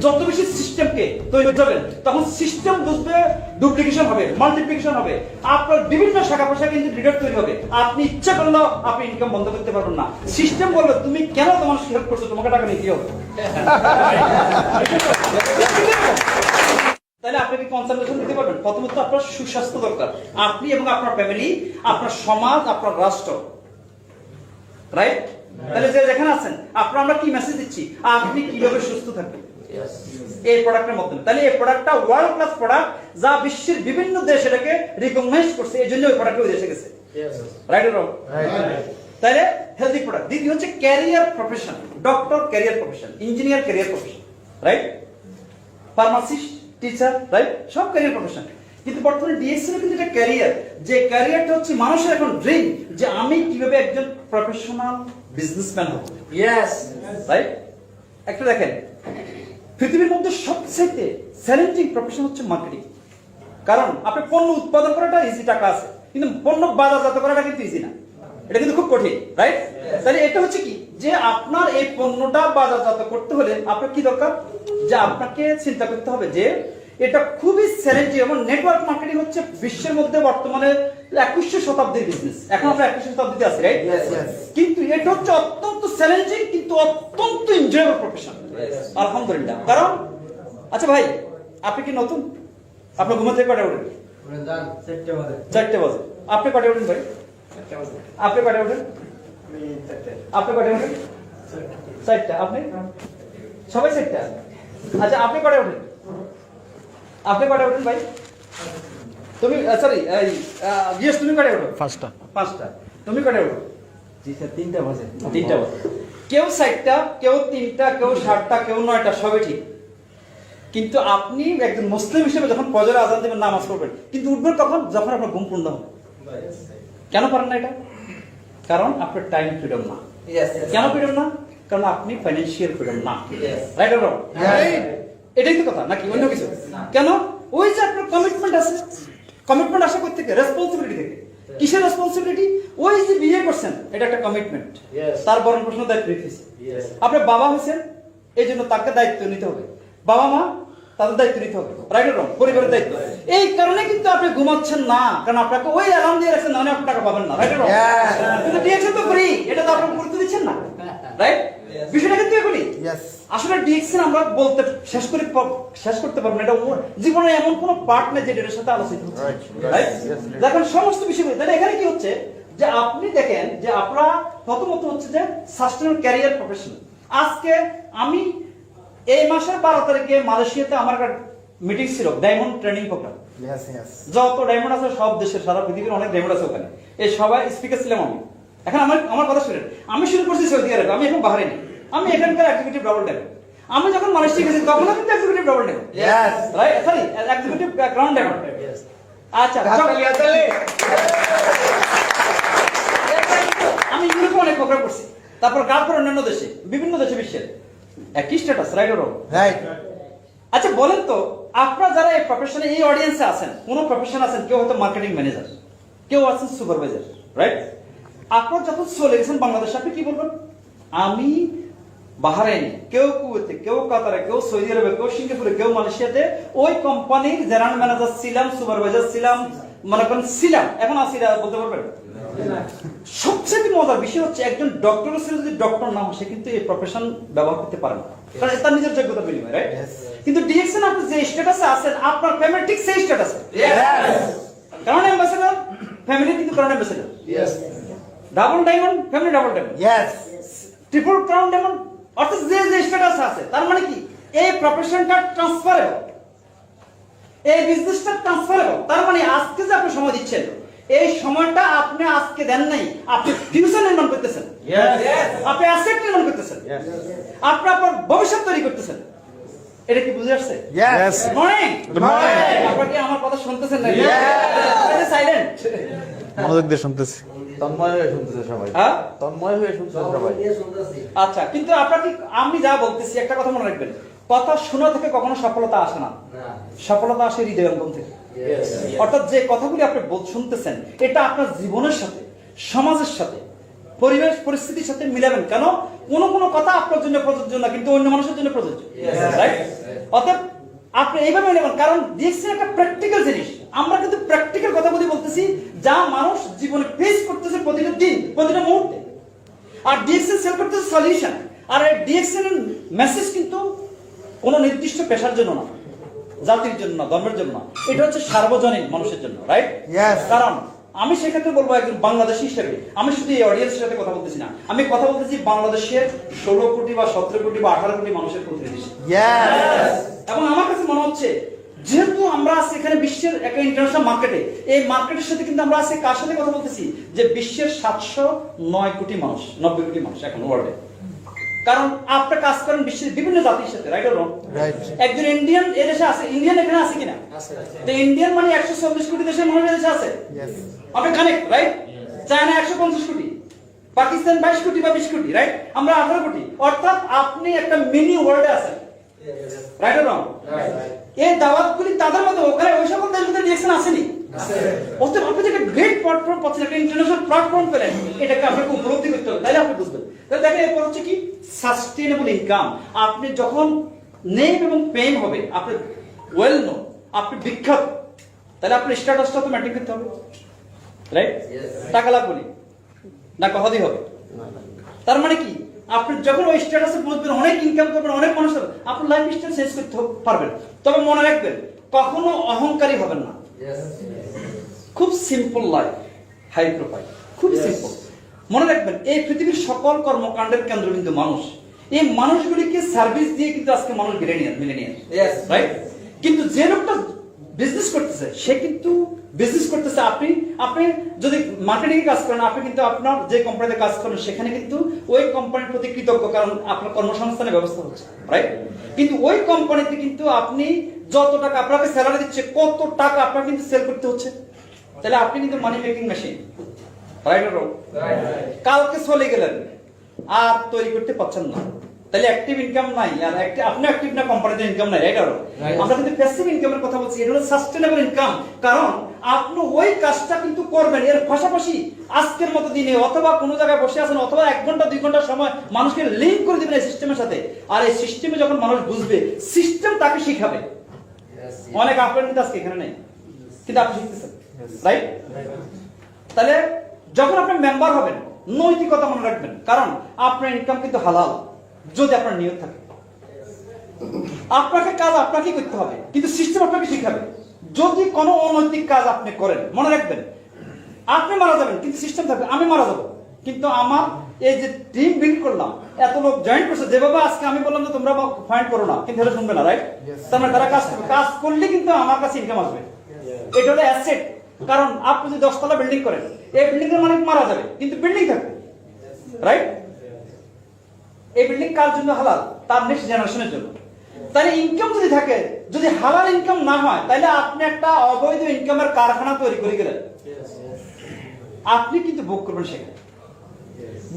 যত বেশি সিস্টেমকে তৈরি করবেন তখন সিস্টেম বুঝবে ডুপ্লিকেশন হবে, মাল্টিপ্লিকেশন হবে, আপনার বিভিন্ন শাখা প্রশাখা কিন্তু লিডার তৈরি হবে। আপনি ইচ্ছা করলেও আপনি ইনকাম বন্ধ করতে পারবেন না। সিস্টেম বলবে তুমি কেন তোমার হেল্প করছো, তোমাকে টাকা নিতে হবে। তাহলে আপনি কি কনসালটেশন দিতে পারবেন? প্রথমত আপনার সুস্বাস্থ্য দরকার, আপনি এবং আপনার ফ্যামিলি, আপনার সমাজ, আপনার রাষ্ট্র, রাইট? তাহলে যে যেখানে আছেন আপনারা আমরা কি মেসেজ দিচ্ছি, আপনি কিভাবে সুস্থ থাকবেন এই প্রোডাক্টের মাধ্যমে। তাহলে এই প্রোডাক্টটা ওয়ার্ল্ড ক্লাস প্রোডাক্ট, যা বিশ্বের বিভিন্ন দেশ এটাকে রিকগনাইজ করছে, এই জন্য ওই প্রোডাক্ট ওই দেশে গেছে, রাইট? তাহলে হেলদি প্রোডাক্ট। দ্বিতীয় হচ্ছে career profession, doctor career profession, engineer career profession, right? Pharmacist, teacher, right? সব ক্যারিয়ার প্রফেশন। কিন্তু বর্তমানে ডিএসসি কিন্তু এটা ক্যারিয়ার, যে ক্যারিয়ারটা হচ্ছে মানুষের এখন ড্রিম, যে আমি কিভাবে একজন প্রফেশনাল বিজনেসম্যান হব। Yes, right? একটা দেখেন, পৃথিবীর মধ্যে সবচেয়ে চ্যালেঞ্জিং প্রফেশন হচ্ছে মার্কেটিং। কারণ আপনি পণ্য উৎপাদন করাটা ইজি, টাকা আছে, কিন্তু পণ্য বাজারজাত করাটা কিন্তু ইজি না, এটা কিন্তু খুব কঠিন, রাইট? তাহলে এটা হচ্ছে কি, যে আপনার এই পণ্যটা বাজারজাত করতে হলে আপনার কি দরকার, যে আপনাকে চিন্তা করতে হবে যে এটা খুবই চ্যালেঞ্জিং। এবং নেটওয়ার্ক মার্কেটিং হচ্ছে বিশ্বের মধ্যে বর্তমানে 21শ শতাব্দীর বিজনেস। এখন আমরা 21শ শতাব্দীতে আছি, রাইট? কিন্তু এটা হচ্ছে অত্যন্ত চ্যালেঞ্জিং কিন্তু অত্যন্ত এনজয়েবল প্রফেশন, আলহামদুলিল্লাহ। কারণ আচ্ছা ভাই, আপনি কি নতুন? আপনার ঘুমাতে কয়টা ওঠেন? 4টে বাজে। আপনি কয়টা ওঠেন ভাই? আপনি কয়টা ওঠেন? আপনি কয়টা ওঠেন? 4টা। আপনি সবাই 4টা? আচ্ছা, আপনি কয়টা ওঠেন? আপনি কয়টা ওঠেন ভাই? তুমি সরি ইয়েস, তুমি কয়টা ওঠো? 5টা। তুমি কয়টা ওঠো? জি স্যার, 3টা বাজে। 3টা বাজে। কেউ 4টা, কেউ 3টা, কেউ 7টা, কেউ 9টা, সবই ঠিক। কিন্তু আপনি একজন মুসলিম হিসেবে যখন ফজরের আযান দিবেন, নামাজ পড়বেন, কিন্তু উঠবেন কখন? যখন আপনার ঘুম পূর্ণ হবে। কেন পারেন না এটা? কারণ আপনার টাইম ফ্রিডম না। কেন ফ্রিডম না? কারণ আপনি ফাইন্যান্সিয়াল ফ্রিডম না, রাইট অর রং? এটাই তো কথা, নাকি অন্য কিছু? কেন? ওই যে আপনার কমিটমেন্ট আছে। কমিটমেন্ট আসে কোথা থেকে? রেসপন্সিবিলিটি থেকে। কিসের রেসপন্সিবিলিটি? ওই যে বিয়ে করছেন, এটা একটা কমিটমেন্ট, তার বরণ প্রশ্ন দায়িত্ব নিতেছে। আপনি বাবা হয়েছেন, এই জন্য তাকে দায়িত্ব নিতে হবে। বাবা মা, তাদের দায়িত্ব নিতে হবে, রাইট অর রং? পরিবারের দায়িত্ব। এই কারণে কিন্তু আপনি ঘুমাচ্ছেন না, কারণ আপনাকে ওই অ্যালার্ম দিয়ে রাখছেন, না আপনি টাকা পাবেন না, রাইট অর রং? কিন্তু দিয়েছেন তো ফ্রি, এটা তো আপনি গুরুত্ব দিচ্ছেন না, রাইট? বিষয়টা কিন্তু এগুলি আসলে ডিএক্সএন আমরা বলতে শেষ করতে পারবো না। এটা জীবনে এমন কোন পার্ট নেই যেটার সাথে আলোচিত হচ্ছে, রাইট? দেখেন সমস্ত বিষয়গুলো। তাহলে এখানে কি হচ্ছে, যে আপনি দেখেন যে আপনারা প্রথমত হচ্ছে যে সাস্টেনেবল ক্যারিয়ার প্রফেশন। আজকে আমি এই মাসের 12 তারিখে মালয়েশিয়াতে আমার একটা মিটিং ছিল, ডায়মন্ড ট্রেনিং প্রোগ্রাম। যত ডায়মন্ড আছে সব দেশের, সারা পৃথিবীর অনেক ডায়মন্ড আছে ওখানে। এই সবাই স্পিকার ছিলাম আমি। এখন আমার কথা শুনেন, আমি শুরু করছি সৌদি আরবে, আমি এখন বাহরাইনে, আমি এখানকার এক্সিকিউটিভ ডাবল ডায়মন্ড। আমি যখন মালয়েশিয়া গেছি তখনও কিন্তু executive double diamond, right? Sorry, executive ground diamond. আচ্ছা, আমি ইউরোপে অনেক প্রোগ্রাম করছি, তারপর তারপর অন্যান্য দেশে, বিভিন্ন দেশে বিশ্বের একই status, right or wrong? Right. আচ্ছা বলেন তো, আপনারা যারা এই প্রফেশনে, এই অডিয়েন্সে আছেন, কোন প্রফেশন আছেন, কেউ হয়তো মার্কেটিং ম্যানেজার, কেউ আছেন সুপারভাইজার, রাইট? আপনার যখন চলে গেছেন বাংলাদেশে, আপনি কি বলবেন? আমি বাহরাইনে, কেউ কুয়েতে, কেউ কাতারে, কেউ সৌদি আরবে, কেউ সিঙ্গাপুরে, কেউ মালয়েশিয়াতে ওই কোম্পানির জেনারেল ম্যানেজার ছিলাম, সুপারভাইজার ছিলাম, মনে করেন ছিলাম, এখন আছি, বলতে পারবেন? সবচেয়ে মজার বিষয় হচ্ছে, একজন ডক্টরের ছিল যদি ডক্টর নাম, সে কিন্তু এই প্রফেশন ব্যবহার করতে পারে না, কারণ তার নিজের যোগ্যতা বিনিময়, রাইট? কিন্তু ডিএক্সএন আপনি যে স্ট্যাটাসে আছেন, আপনার ফ্যামিলি ঠিক সেই স্ট্যাটাসে। কারণ অ্যাম্বাসেডর, ফ্যামিলি কিন্তু কারণ ambassador. Double diamond, family double diamond. Triple crown diamond, অর্থাৎ যে যে স্ট্যাটাস আছে, তার মানে কি এই প্রফেশনটা ট্রান্সফারেবল, এই বিজনেসটা ট্রান্সফারেবল। তার মানে আজকে যে আপনি সময় দিচ্ছেন, এই সময়টা আপনি আজকে দেন নাই, আপনি ফিউচার নির্মাণ করতেছেন, আপনি অ্যাসেট নির্মাণ করতেছেন, আপনি আপনার ভবিষ্যৎ তৈরি করতেছেন। এটা কি বুঝে আসছে? Good morning. আপনারা কি আমার কথা শুনতেছেন নাকি? সাইলেন্ট, মনোযোগ দিয়ে শুনতেছি। তন্ময় হয়ে শুনতেছে সবাই। তন্ময় হয়ে শুনতেছে সবাই। আচ্ছা, কিন্তু আপনারা কি, আমি যা বলতেছি একটা কথা মনে রাখবেন, কথা শোনা থেকে কখনো সফলতা আসে না, সফলতা আসে হৃদয়ঙ্গম থেকে। অর্থাৎ যে কথাগুলি আপনি শুনতেছেন, এটা আপনার জীবনের সাথে, সমাজের সাথে, পরিবেশ পরিস্থিতির সাথে মিলাবেন। কেন? কোনো কথা আপনার জন্য প্রযোজ্য না, কিন্তু অন্য মানুষের জন্য প্রযোজ্য, রাইট? অতএব আপনি এইভাবে নেবেন, কারণ ডিএক্সএন একটা প্র্যাকটিক্যাল জিনিস। আমরা কিন্তু প্র্যাকটিক্যাল কথা বলতেছি যা মানুষ জীবনে ফেস করতেছে প্রতিটা দিন, প্রতিটা মুহূর্তে। আর ডিএক্সএন সেল করতেছে সলিউশন। আর এই ডিএক্সএন এর মেসেজ কিন্তু কোনো নির্দিষ্ট পেশার জন্য না, জাতির জন্য না, ধর্মের জন্য না, এটা হচ্ছে সার্বজনীন মানুষের জন্য, রাইট? কারণ আমি সেক্ষেত্রে বলবো একজন বাংলাদেশী হিসেবে, আমি শুধু এই অডিয়েন্সের সাথে কথা বলতেছি না, আমি কথা বলতেছি বাংলাদেশের 16 কোটি বা 17 কোটি বা 18 কোটি মানুষের প্রতিনিধি। এবং আমার কাছে মনে হচ্ছে যেহেতু আমরা আছি এখানে বিশ্বের একটা ইন্টারন্যাশনাল মার্কেটে, এই মার্কেটের সাথে কিন্তু আমরা আছি কার সাথে কথা বলতেছি, যে বিশ্বের 709 কোটি মানুষ, 90 কোটি মানুষ এখন ওয়ার্ল্ডে। কারণ আপনি কাজ করেন বিশ্বের বিভিন্ন জাতির সাথে, রাইট অর রং? একজন ইন্ডিয়ান এই দেশে আছে, ইন্ডিয়ান এখানে আছে কিনা? তো ইন্ডিয়ান মানে 140 কোটি দেশের মানুষ দেশে আছে, আপনি কানেক্ট, রাইট? চায়না 150 কোটি, পাকিস্তান 22 কোটি বা 20 কোটি, রাইট? আমরা 18 কোটি, অর্থাৎ আপনি একটা মিনি ওয়ার্ল্ডে আছেন, রাইট অর রং? এই দাওয়াতগুলি তাদের মধ্যে, ওখানে ওই সকল দেশগুলোতে ডিএক্সএন আসেনি। অতএব আপনি যে একটা গ্রেট প্ল্যাটফর্ম পাচ্ছেন, একটা ইন্টারন্যাশনাল প্ল্যাটফর্ম পেলেন, এটাকে আপনাকে উপলব্ধি করতে হবে, তাহলে আপনি বুঝবেন। তাহলে দেখেন এরপর হচ্ছে কি সাস্টেইনেবল ইনকাম। আপনি যখন নেম এবং পেম হবে, আপনি ওয়েল নো, আপনি বিখ্যাত, তাহলে আপনার স্ট্যাটাসটা তো মেনটেন করতে হবে, রাইট? টাকা লাগবে না, কথা দিয়ে হবে। তার মানে কি আপনি যখন ওই স্ট্যাটাসে পৌঁছবেন, অনেক ইনকাম করবেন, অনেক মানুষ হবে, আপনার লাইফ স্টাইল চেঞ্জ করতে পারবেন। তবে মনে রাখবেন, কখনো অহংকারী হবেন না। খুব সিম্পল লাইফ, হাই প্রোফাইল, খুব সিম্পল। মনে রাখবেন, এই পৃথিবীর সকল কর্মকাণ্ডের কেন্দ্রবিন্দু মানুষ। এই মানুষগুলিকে সার্ভিস দিয়ে কিন্তু আজকে মানুষ মিলেনিয়ার, রাইট? কিন্তু যে লোকটা বিজনেস করতেছে, সে কিন্তু বিজনেস করতেছে, আপনি যদি মার্কেটিং কাজ করেন, আপনি কিন্তু আপনার যে কোম্পানিতে কাজ করেন সেখানে কিন্তু ওই কোম্পানির প্রতি কৃতজ্ঞ, কারণ আপনার কর্মসংস্থানের ব্যবস্থা হচ্ছে, রাইট? কিন্তু ওই কোম্পানিতে কিন্তু আপনি যত টাকা আপনাকে স্যালারি দিচ্ছে, কত টাকা আপনার কিন্তু সেল করতে হচ্ছে, তাহলে আপনি কিন্তু মানি making machine, right or wrong? কালকে চলে গেলেন আর তৈরি করতে পারছেন না, তাহলে অ্যাক্টিভ ইনকাম নাই, আর আপনি অ্যাক্টিভ না, কোম্পানিতে ইনকাম নাই, রাইট অর রং? আমরা কিন্তু প্যাসিভ ইনকামের কথা বলছি, এটা হলো সাস্টেইনেবল ইনকাম। কারণ আপনি ওই কাজটা কিন্তু করবেন, এর পাশাপাশি আজকের মতো দিনে অথবা কোনো জায়গায় বসে আছেন, অথবা 1 ঘন্টা 2 ঘন্টা সময় মানুষকে লিংক করে দিবেন এই সিস্টেমের সাথে। আর এই সিস্টেমে যখন মানুষ বুঝবে, সিস্টেম তাকে শিখাবে। অনেক আপনার কিন্তু আজকে এখানে নেই, কিন্তু আপনি শিখতেছেন, রাইট? তাহলে যখন আপনি মেম্বার হবেন, নৈতিকতা মনে রাখবেন, কারণ আপনার ইনকাম কিন্তু হালাল যদি আপনার নিয়ত থাকে। আপনাকে কাজ আপনাকে করতে হবে, কিন্তু সিস্টেম আপনাকে শিখাবে। যদি কোনো অনৈতিক কাজ আপনি করেন, মনে রাখবেন আপনি মারা যাবেন, কিন্তু সিস্টেম থাকবে, আমি মারা যাবো, কিন্তু আমার এই যে টিম বিল্ড করলাম, এত লোক জয়েন করছে, যেভাবে আজকে আমি বললাম যে তোমরা ফাইন্ড করো না, কিন্তু এটা শুনবে না, রাইট? তার মানে তারা কাজ করলে কিন্তু আমার কাছে ইনকাম আসবে। এটা হলো অ্যাসেট। কারণ আপনি যদি 10 তলা বিল্ডিং করেন, এই বিল্ডিং এর মালিক মারা যাবে, কিন্তু বিল্ডিং থাকবে, রাইট? এই বিল্ডিং কার জন্য হালাল? তার নেক্সট জেনারেশনের জন্য। তাহলে ইনকাম যদি থাকে, যদি হালাল ইনকাম না হয়, তাহলে আপনি একটা অবৈধ ইনকামের কারখানা তৈরি করে গেলেন, আপনি কিন্তু ভোগ করবেন সেখানে।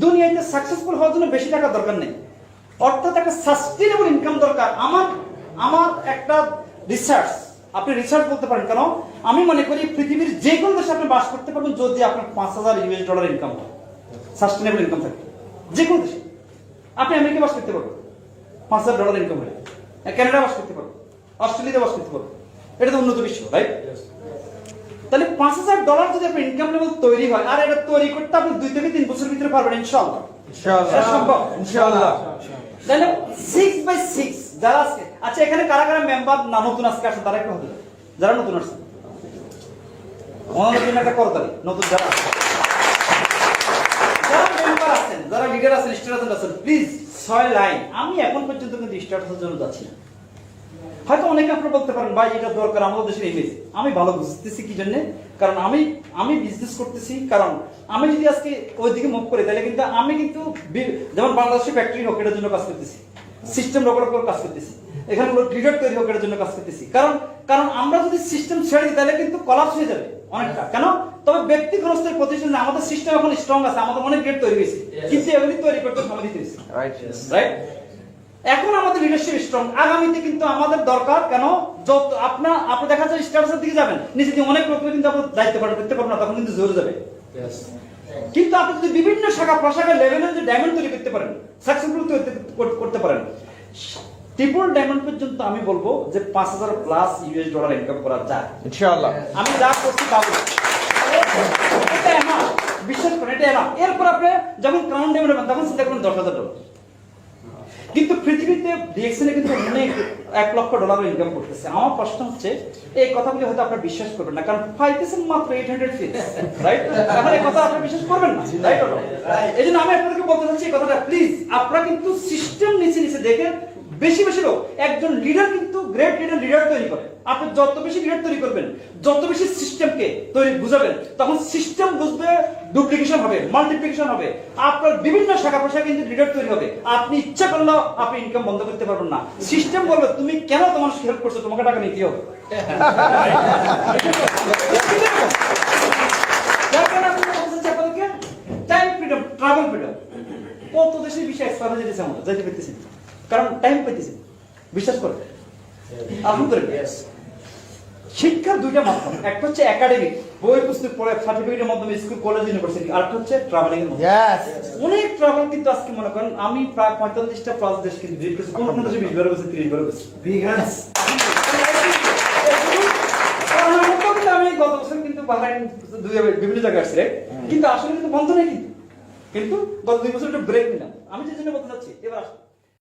দুনিয়াতে সাকসেসফুল হওয়ার জন্য বেশি টাকা দরকার নেই, অর্থাৎ একটা সাস্টেইনেবল ইনকাম দরকার। আমার একটা রিসার্চ, আপনি রিসার্চ বলতে পারেন, কেন আমি মনে করি পৃথিবীর যে কোনো দেশে আপনি বাস করতে পারবেন যদি আপনার $5000 ইনকাম হয়, সাস্টেইনেবল ইনকাম থাকে। যে কোনো দেশে আপনি আমেরিকা বাস করতে পারবেন $5000 ইনকাম হলে, কানাডা বাস করতে পারবেন, অস্ট্রেলিয়াতে বাস করতে পারবেন, এটা তো উন্নত বিশ্ব, রাইট? তাহলে $5000 যদি আপনার ইনকাম লেভেল তৈরি হয়, আর এটা তৈরি করতে আপনি 2 থেকে 3 বছরের ভিতরে পারবেন, ইনশাআল্লাহ। সম্ভব, ইনশাআল্লাহ। তাহলে 6/6 যারা আছে, আচ্ছা এখানে কারা কারা মেম্বার না নতুন আজকে আসেন, তারা একটু হাতে, যারা নতুন আসছেন, নতুন একটা করতালি, নতুন যারা মেম্বার আছেন, যারা লিডার আছেন, স্টুডেন্ট আছেন, প্লিজ 6 লাইন। আমি এখন পর্যন্ত কিন্তু স্ট্যাটাসের জন্য যাচ্ছি না। হয়তো অনেকে আপনারা বলতে পারেন, ভাই এটা দরকার আমাদের দেশের ইমেজ। আমি ভালো বুঝতেছি কি জন্য, কারণ আমি বিজনেস করতেছি। কারণ আমি যদি আজকে ওইদিকে মুভ করি, তাহলে কিন্তু আমি কিন্তু যেমন বাংলাদেশের ফ্যাক্টরি হোক, এটার জন্য কাজ করতেছি, সিস্টেম রকম কাজ করতেছি, এখানে লিডার তৈরি হোক, এটার জন্য কাজ করতেছি। কারণ আমরা যদি সিস্টেম ছেড়ে দিই, তাহলে কিন্তু কলাপস হয়ে যাবে অনেকটা। কেন? তবে ব্যক্তি খরচের প্রতিষ্ঠান, আমাদের সিস্টেম এখন স্ট্রং আছে, আমাদের অনেক গেট তৈরি হয়েছে, কিন্তু এগুলি তৈরি করতে সময় দিতে হয়েছে, রাইট? এখন আমাদের লিডারশিপ স্ট্রং, আগামীতে কিন্তু আমাদের দরকার। কেন? যত আপনি দেখা যায় স্ট্যাটাসের দিকে যাবেন, নিচে দিয়ে অনেক লোক কিন্তু আপনার দায়িত্ব পালন করতে পারবেন না, তখন কিন্তু জোরে যাবে। কিন্তু আপনি যদি বিভিন্ন শাখা প্রশাখা লেভেলে যে ডায়মন্ড তৈরি করতে পারেন, সাকসেসফুল করতে পারেন, ট্রিপল ডায়মন্ড পর্যন্ত আমি বলবো যে 5,000 প্লাস ইউএস ডলার ইনকাম করা যায় ইনশাআল্লাহ। আমি যা করছি তা বলছি। এটা এমন, বিশ্বাস করেন এটা এমন। এরপর আপনি যখন ক্রাউন ডায়মন্ড হবেন তখন চিন্তা করবেন $10,000। কিন্তু পৃথিবীতে ডিএক্সএন কিন্তু অনেক $1 লক্ষ ইনকাম করতেছে। আমার প্রশ্ন হচ্ছে এই কথাগুলি হয়তো আপনারা বিশ্বাস করবেন না, কারণ পাইতেছেন মাত্র 800 ফিট, রাইট? এখন এই কথা আপনারা বিশ্বাস করবেন না, রাইট? এই জন্য আমি আপনাদেরকে বলতে চাচ্ছি এই কথাটা, প্লিজ আপনারা কিন্তু সিস্টেম নিচে নিচে দেখে বেশি বেশি লোক, একজন লিডার কিন্তু গ্রেট লিডার তৈরি করে। আপনি যত বেশি লিডার তৈরি করবেন, যত বেশি সিস্টেমকে তৈরি বুঝাবেন, তখন সিস্টেম বুঝবে, ডুপ্লিকেশন হবে, মাল্টিপ্লিকেশন হবে, আপনার বিভিন্ন শাখা প্রশাখা কিন্তু লিডার তৈরি হবে। আপনি ইচ্ছা করলেও আপনি ইনকাম বন্ধ করতে পারবেন না। সিস্টেম বলবে তুমি কেন তোমার হেল্প করছো, তোমাকে টাকা নিতে হবে। যার কারণে আপনি বলছেন আপনাদেরকে টাইম ফ্রিডম, ট্রাভেল ফ্রিডম। কত দেশের বিষয় এক্সপায়ার হয়ে যেতেছে, আমরা যাইতে পেতেছি, কারণ টাইম পেতেছি। বিশ্বাস করে আলহামদুলিল্লাহ। শিক্ষার দুইটা মাধ্যম, একটা হচ্ছে একাডেমিক, বই পুস্তক পড়ে সার্টিফিকেটের মাধ্যমে স্কুল কলেজ ইউনিভার্সিটি, আর একটা হচ্ছে ট্রাভেলিং এর মাধ্যমে। অনেক ট্রাভেল কিন্তু আজকে মনে করেন আমি প্রায় 45টা প্লাস দেশ কিন্তু ভিজিট করেছি, কোন কোন দেশে 20 বার গেছে, 30 বার গেছে। আমি গত বছর কিন্তু বাহরাইন বিভিন্ন জায়গায় আসছি, কিন্তু আসলে কিন্তু বন্ধ নেই, কিন্তু গত 2 বছর একটু ব্রেক নিলাম। আমি যে জন্য বলতে চাচ্ছি এবার